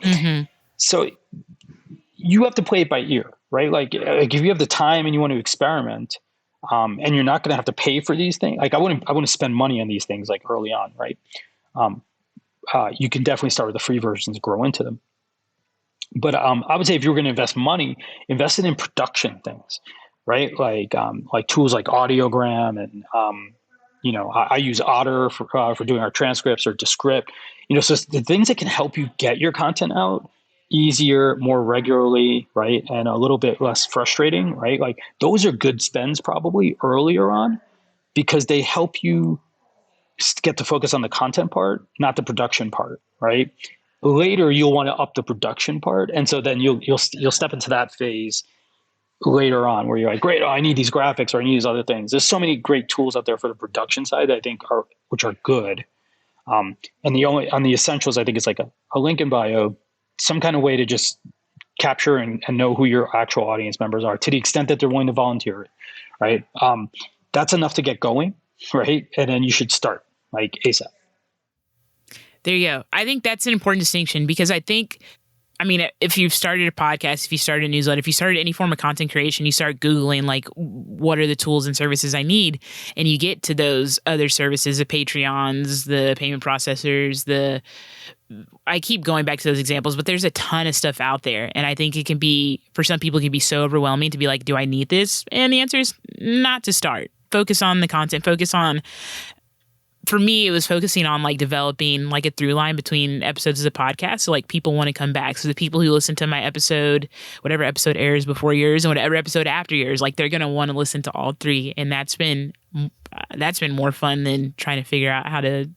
you have to play it by ear, right? Like if you have the time and you want to experiment, and you're not going to have to pay for these things. Like I wouldn't spend money on these things like early on, right? You can definitely start with the free versions, grow into them. But I would say if you're going to invest money, invest it in production things, right? Like tools like Audiogram, and I use Otter for doing our transcripts, or Descript. So the things that can help you get your content out easier, more regularly, right, and a little bit less frustrating, right? Like those are good spends probably earlier on, because they help you get to focus on the content part, not the production part, right? Later, you'll want to up the production part, and so then you'll step into that phase later on, where you're like, great, I need these graphics, or I need these other things. There's so many great tools out there for the production side that I think are good. And on the essentials, I think it's like a link in bio, some kind of way to just capture and know who your actual audience members are, to the extent that they're willing to volunteer it, right? That's enough to get going, right? And then you should start like ASAP. There you go. I think that's an important distinction, because if you've started a podcast, if you started a newsletter, if you started any form of content creation, you start Googling like, what are the tools and services I need? And you get to those other services, the Patreons, the payment processors, I keep going back to those examples, but there's a ton of stuff out there. And I think for some people, it can be so overwhelming to be like, do I need this? And the answer is not to start. Focus on the content, for me, it was focusing on like developing like a through line between episodes of the podcast. So like people want to come back. So the people who listen to my episode, whatever episode airs before yours and whatever episode after yours, like they're going to want to listen to all 3. And that's been more fun than trying to figure out how to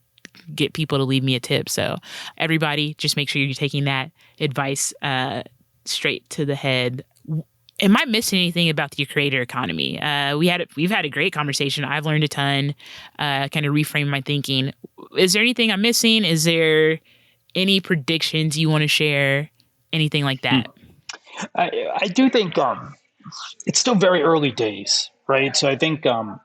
get people to leave me a tip. So everybody, just make sure you're taking that advice straight to the head. Am I missing anything about the creator economy? We've had a great conversation. I've learned a ton, kind of reframed my thinking. Is there anything I'm missing? Is there any predictions you want to share? Anything like that? I do think it's still very early days, right? So I think I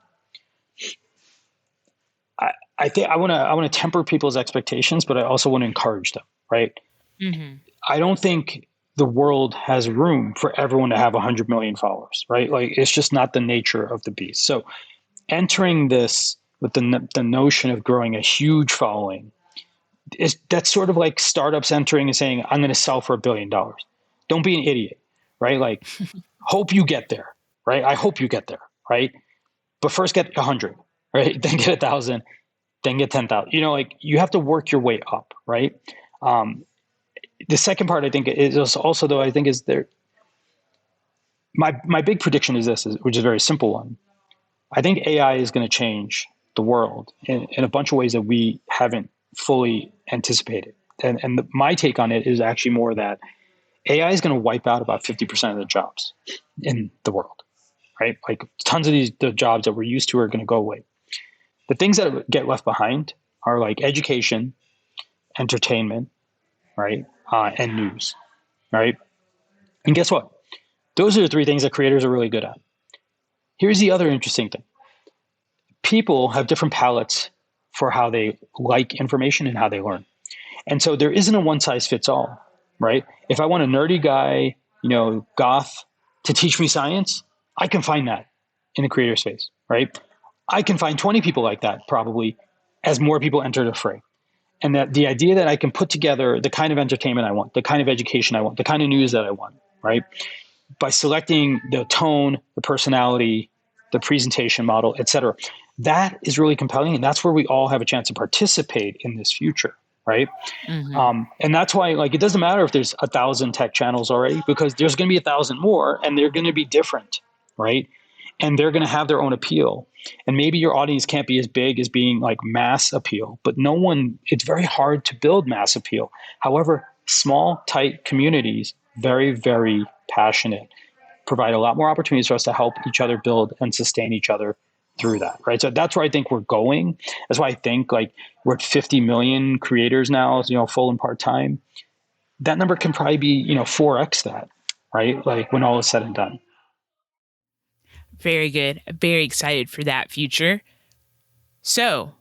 want to temper people's expectations, but I also want to encourage them, right? I don't think the world has room for everyone to have 100 million followers, right? Like it's just not the nature of the beast. So entering this with the notion of growing a huge following, that's sort of like startups entering and saying, I'm going to sell for $1 billion. Don't be an idiot, right? Like hope you get there, right? I hope you get there, right? But first get 100, right? Then get 1,000, then get 10,000. Like you have to work your way up, right? The second part I think is also though I think is there. My big prediction is this, which is a very simple one. I think AI is going to change the world in a bunch of ways that we haven't fully anticipated. And my take on it is actually more that AI is going to wipe out about 50% of the jobs in the world, right? Like tons of the jobs that we're used to are going to go away. The things that get left behind are like education, entertainment, right? And news, right? And guess what? Those are the three things that creators are really good at. Here's the other interesting thing. People have different palettes for how they like information and how they learn. And so there isn't a one size fits all, right? If I want a nerdy guy, goth to teach me science, I can find that in the creator space, right? I can find 20 people like that probably as more people enter the fray. And that the idea that I can put together the kind of entertainment I want, the kind of education I want, the kind of news that I want, right? By selecting the tone, the personality, the presentation model, et cetera. That is really compelling. And that's where we all have a chance to participate in this future, right? Mm-hmm. And that's why, like, it doesn't matter if there's 1,000 tech channels already, because there's going to be 1,000 more and they're going to be different, right? And they're going to have their own appeal. And maybe your audience can't be as big as being like mass appeal, but it's very hard to build mass appeal. However, small, tight communities, very, very passionate, provide a lot more opportunities for us to help each other build and sustain each other through that, right? So that's where I think we're going. That's why I think like we're at 50 million creators now, full and part-time. That number can probably be, 4x that, right? Like when all is said and done. Very good. Very excited for that future. So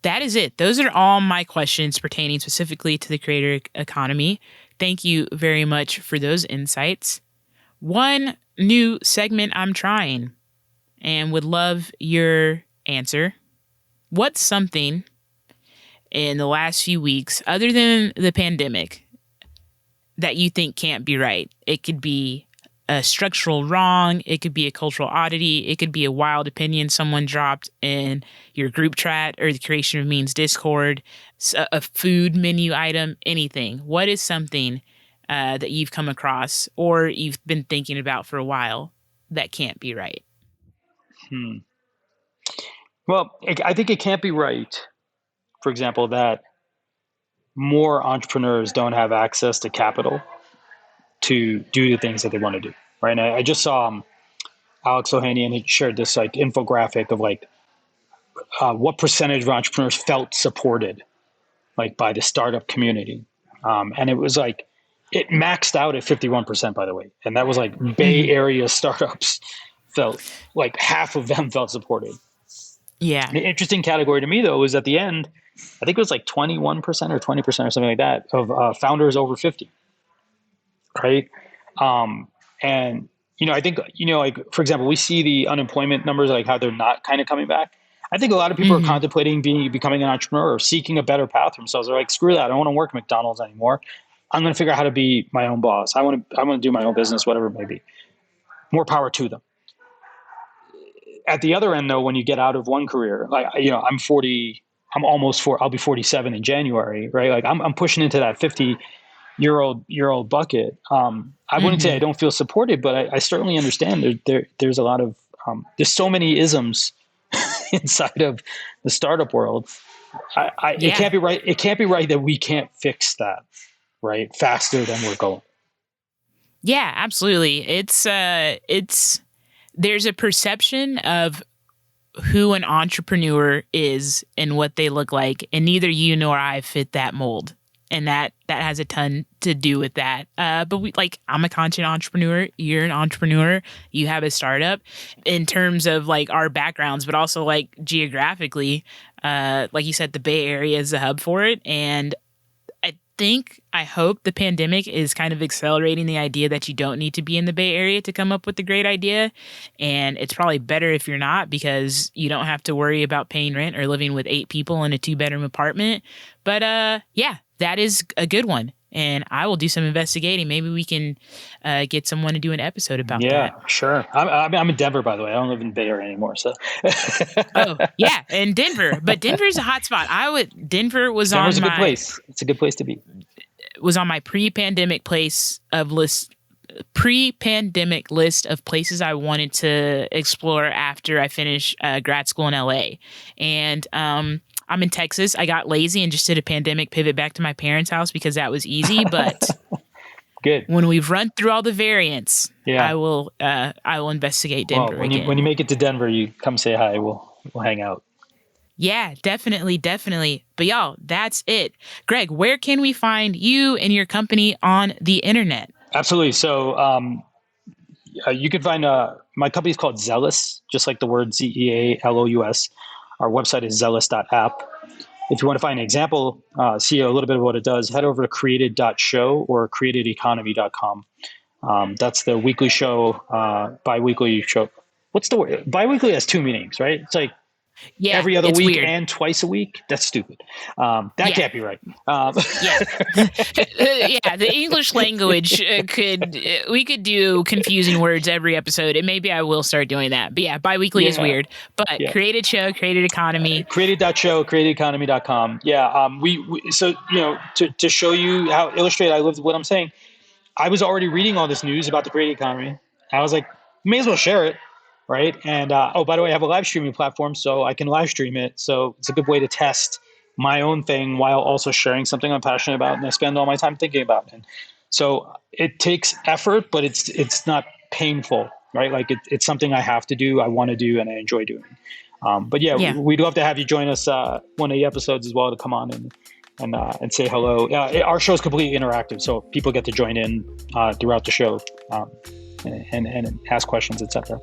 that is it. Those are all my questions pertaining specifically to the creator economy. Thank you very much for those insights. One new segment I'm trying and would love your answer. What's something in the last few weeks, other than the pandemic, that you think can't be right? It could be a structural wrong. It could be a cultural oddity. It could be a wild opinion someone dropped in your group chat or the Creation of Means Discord, a food menu item, anything. What is something that you've come across or you've been thinking about for a while that can't be right? Well, I think it can't be right, for example, that more entrepreneurs don't have access to capital to do the things that they want to do, right? And I just saw Alex Ohanian had shared this like infographic of like what percentage of entrepreneurs felt supported like by the startup community. And it was like, it maxed out at 51%, by the way. And that was like Bay Area startups felt like half of them felt supported. Yeah. The interesting category to me, though, was at the end, I think it was like 21% or 20% or something like that of founders over 50. Right. And, I think, like, for example, we see the unemployment numbers, like how they're not kind of coming back. I think a lot of people are contemplating becoming an entrepreneur or seeking a better path for themselves. They're like, screw that. I don't want to work at McDonald's anymore. I'm going to figure out how to be my own boss. I want to do my own business, whatever it may be. More power to them. At the other end, though, when you get out of one career, like, I'm 40, I'm almost 4, I'll be 47 in January, right? Like I'm pushing into that 50-year-old bucket. I wouldn't say I don't feel supported, but I certainly understand there's a lot of, there's so many isms inside of the startup world. It can't be right. It can't be right that we can't fix that, right? Faster than we're going. Yeah, absolutely. There's a perception of who an entrepreneur is and what they look like, and neither you nor I fit that mold. And that has a ton to do with that. But I'm a content entrepreneur. You're an entrepreneur. You have a startup. In terms of like our backgrounds, but also like geographically, like you said, the Bay Area is the hub for it. And I hope the pandemic is kind of accelerating the idea that you don't need to be in the Bay Area to come up with a great idea. And it's probably better if you're not, because you don't have to worry about paying rent or living with 8 people in a 2-bedroom apartment. But yeah, that is a good one. and I will do some investigating. Maybe we can get someone to do an episode about that. Yeah, sure. I'm in Denver, by the way. I don't live in Bay Area anymore. So. Oh yeah, in Denver, but Denver's a hot spot. Denver's a good place. It's a good place to be. Was on my pre-pandemic list of places I wanted to explore after I finished grad school in LA. And I'm in Texas. I got lazy and just did a pandemic pivot back to my parents' house because that was easy. But good. When we've run through all the variants, yeah. I will investigate Denver again. When you make it to Denver, you come say hi. We'll hang out. Yeah, definitely. But y'all, that's it. Greg, where can we find you and your company on the internet? Absolutely. So you can find my company is called Zealous, just like the word Zealous. Our website is zealous.app. If you want to find an example, see a little bit of what it does, head over to created.show or createdeconomy.com. That's the weekly show, bi-weekly show. What's the word? Bi-weekly has two meanings, right? It's like every other week weird. And twice a week. That's stupid. Can't be right. The English language we could do confusing words every episode, and maybe I will start doing that. But yeah, bi-weekly is weird. But created show, created economy. Created.show, createdeconomy.com. Yeah. So to show you how illustrate I lived what I'm saying, I was already reading all this news about the created economy. I was like, may as well share it. Right. And, by the way, I have a live streaming platform, so I can live stream it. So it's a good way to test my own thing while also sharing something I'm passionate about and I spend all my time thinking about. And so it takes effort, but it's not painful, right? Like it's something I have to do, I want to do, and I enjoy doing. We'd love to have you join us one of the episodes as well to come on and say hello. Our show is completely interactive, so people get to join in throughout the show and ask questions, etc.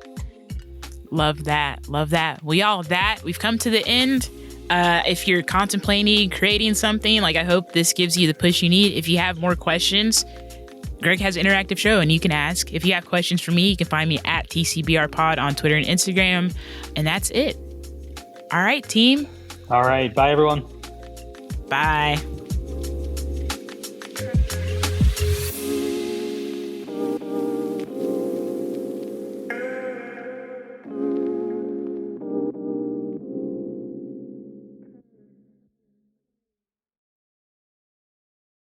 Love that. Well, y'all, we've come to the end. If you're contemplating creating something, I hope this gives you the push you need. If you have more questions, Greg has an interactive show and you can ask. If you have questions for me, you can find me at TCBRpod on Twitter and Instagram. And that's it. All right, team. All right. Bye, everyone. Bye.